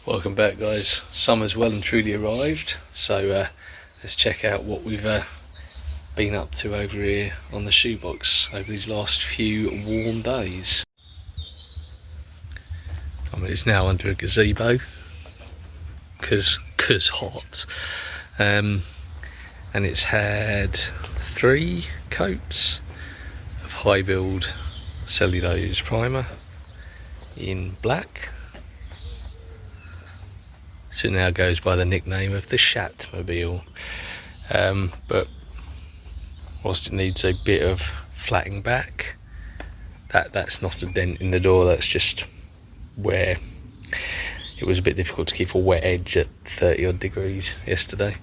Welcome back, guys. Summer's well and truly arrived, so let's check out what we've been up to over here on the shoebox over these last few warm days. I mean, it's now under a gazebo because hot, and it's had 3 coats of high build cellulose primer in black. So it now goes by the nickname of the Shatmobile, but whilst it needs a bit of flatting back, that's not a dent in the door, that's just where it was a bit difficult to keep a wet edge at 30 odd degrees yesterday.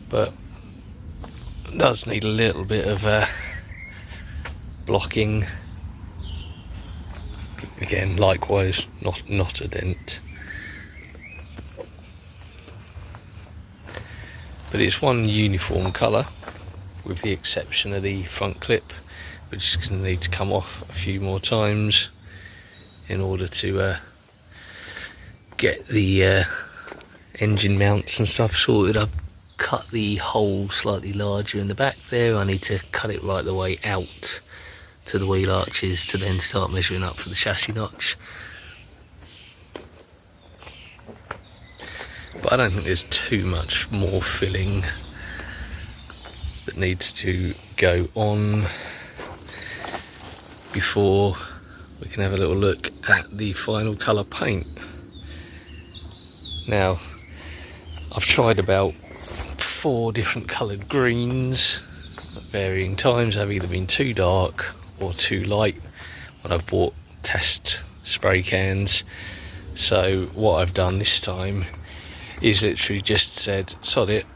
But it does need a little bit of blocking. Again, likewise, not a dent, but it's one uniform colour with the exception of the front clip, which is going to need to come off a few more times in order to get the engine mounts and stuff sorted. I've cut the hole slightly larger in the back there. I need to cut it right the way out to the wheel arches to then start measuring up for the chassis notch. But I don't think there's too much more filling that needs to go on before we can have a little look at the final colour paint. Now, I've tried about 4 different coloured greens at varying times. They've either been too dark or too light when I've bought test spray cans. So what I've done this time is literally just said sod it,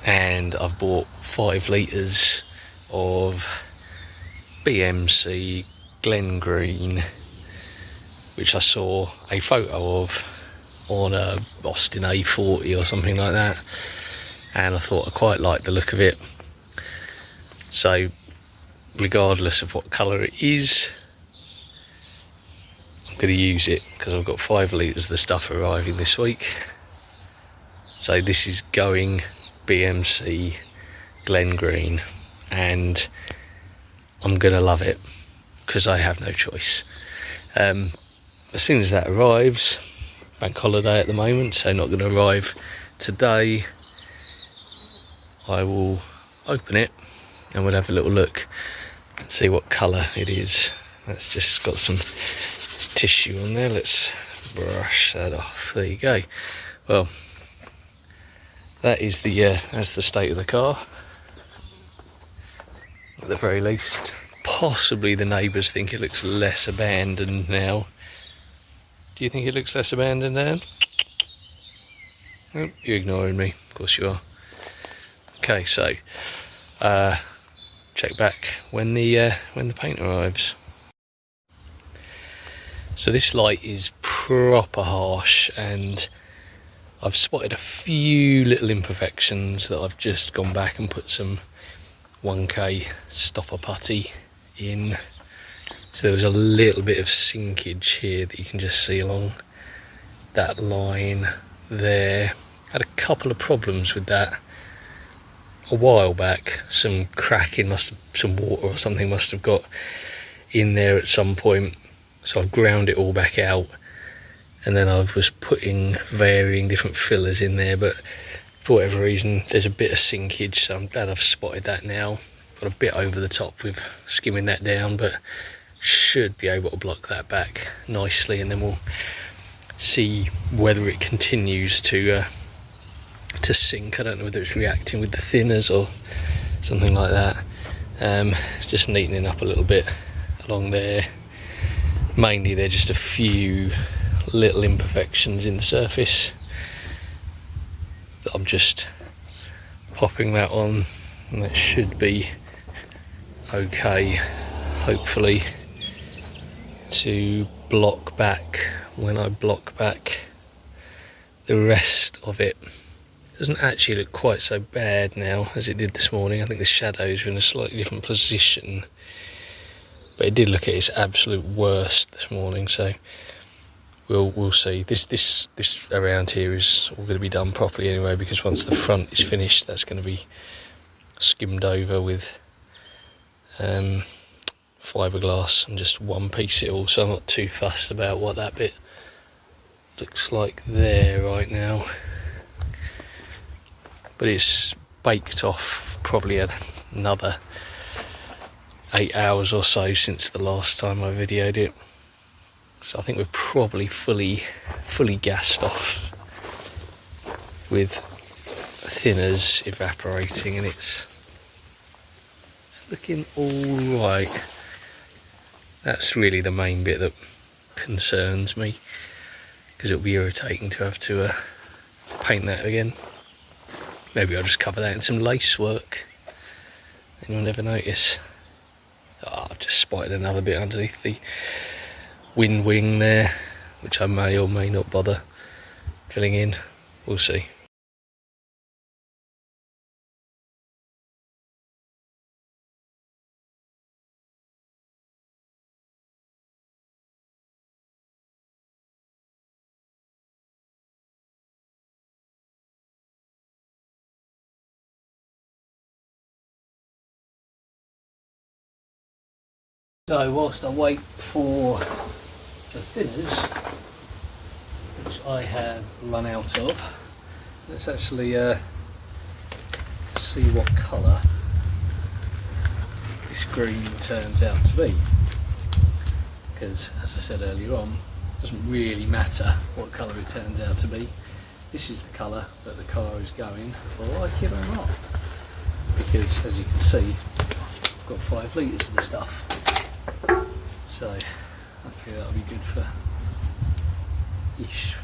and I've bought 5 litres of BMC Glen Green, which I saw a photo of on a Austin A40 or something like that, and I thought I quite liked the look of it. So regardless of what colour it is, I'm going to use it because I've got 5 litres of the stuff arriving this week. So this is going BMC Glen Green, and I'm going to love it because I have no choice. As soon as that arrives, bank holiday at the moment, so not going to arrive today, I will open it and we'll have a little look and see what colour it is. That's just got some tissue on there. Let's brush that off. There you go. Well, that is that's the state of the car, at the very least. Possibly the neighbours think it looks less abandoned now. Do you think it looks less abandoned now? Oh, you're ignoring me. Of course you are. Okay, so check back when the paint arrives. So this light is proper harsh, and I've spotted a few little imperfections that I've just gone back and put some 1K stopper putty in. So there was a little bit of sinkage here that you can just see along that line there. Had a couple of problems with that a while back. Some cracking, some water or something must have got in there at some point, so I've ground it all back out, and then I was putting varying different fillers in there, but for whatever reason there's a bit of sinkage, so I'm glad I've spotted that now. Got a bit over the top with skimming that down, but should be able to block that back nicely, and then we'll see whether it continues to sink. I don't know whether it's reacting with the thinners or something like that. Just neatening up a little bit along there. Mainly they're just a few little imperfections in the surface that I'm just popping that on, and that should be okay, hopefully, to block back when I block back the rest of it. Doesn't actually look quite so bad now as it did this morning. I think the shadows are in a slightly different position, but it did look at its absolute worst this morning, so we'll see. This around here is all going to be done properly anyway, because once the front is finished, that's going to be skimmed over with fiberglass and just one piece it all, so I'm not too fussed about what that bit looks like there right now. But it's baked off probably another 8 hours or so since the last time I videoed it, so I think we're probably fully gassed off with thinners evaporating, and it's looking all right. That's really the main bit that concerns me, because it'll be irritating to have to paint that again. Maybe I'll just cover that in some lace work and you'll never notice. Oh, I've just spotted another bit underneath the wind wing there, which I may or may not bother filling in. We'll see. So whilst I wait for the thinners, which I have run out of, let's actually see what colour this green turns out to be. Because as I said earlier on, it doesn't really matter what colour it turns out to be. This is the colour that the car is going, like it or not. Because as you can see, I've got 5 litres of the stuff. So I think that'll be good for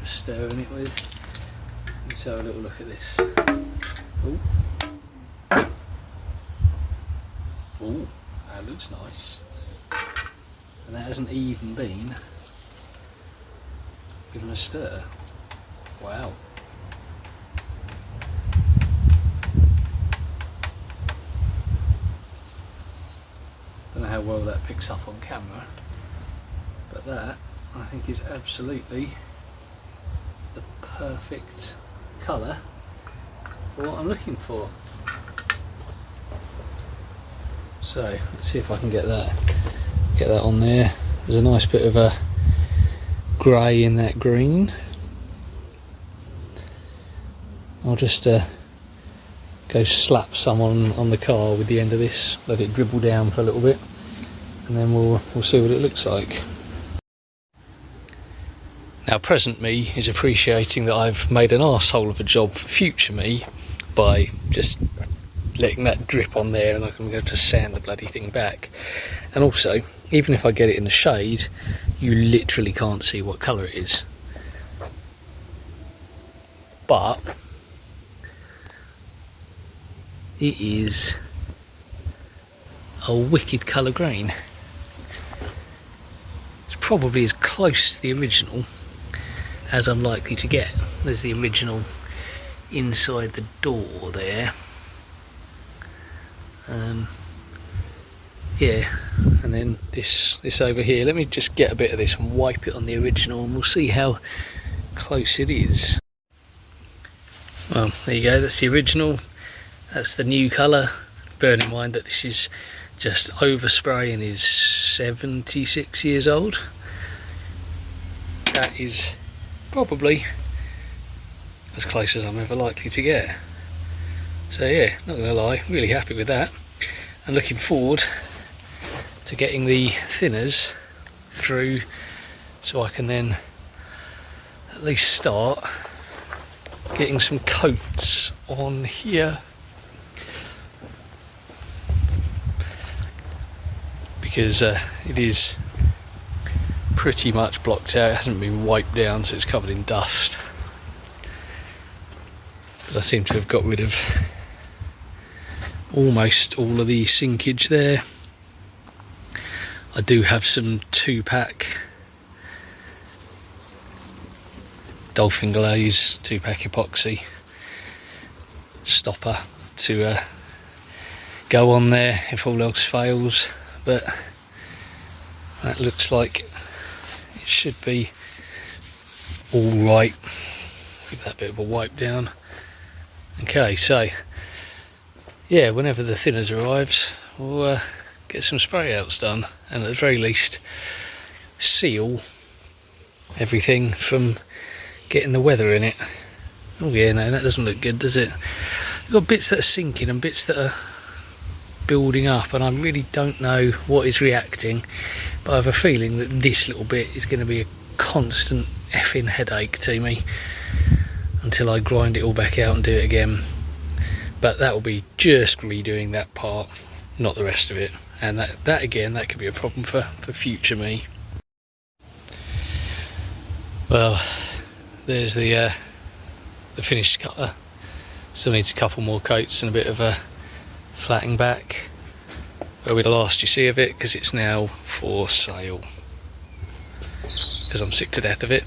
stirring it with. Let's have a little look at this. Oh, that looks nice. And that hasn't even been given a stir. Wow. Don't know how well that picks up on camera, but that I think is absolutely the perfect colour for what I'm looking for. So let's see if I can get that on there. There's a nice bit of a grey in that green. I'll just go slap some on the car with the end of this, let it dribble down for a little bit, and then we'll see what it looks like. Now present me is appreciating that I've made an arsehole of a job for future me by just letting that drip on there, and I can go to sand the bloody thing back. And also, even if I get it in the shade, you literally can't see what colour it is. But it is a wicked colour green. It's probably as close to the original as I'm likely to get. There's the original inside the door there. Yeah, and then this over here. Let me just get a bit of this and wipe it on the original, and we'll see how close it is. Well, there you go, that's the original. That's the new colour. Bear in mind that this is just overspray and is 76 years old. That is probably as close as I'm ever likely to get. So yeah, not gonna lie, really happy with that, and looking forward to getting the thinners through so I can then at least start getting some coats on here, because it is pretty much blocked out. It hasn't been wiped down, so it's covered in dust, but I seem to have got rid of almost all of the sinkage there. I do have some 2-pack Dolphin Glaze 2-pack epoxy stopper to go on there if all else fails, but that looks like it should be all right. Give that bit of a wipe down. Okay, so yeah, whenever the thinners arrives, we'll get some spray outs done, and at the very least seal everything from getting the weather in it. Oh yeah, no, that doesn't look good, does it? We've got bits that are sinking and bits that are building up, and I really don't know what is reacting, but I have a feeling that this little bit is going to be a constant effing headache to me until I grind it all back out and do it again. But that will be just redoing that part, not the rest of it, and that again, that could be a problem for future me. Well, there's the finished cutler. Still needs a couple more coats and a bit of a flatting back. Where we last you see of it, because it's now for sale, because I'm sick to death of it.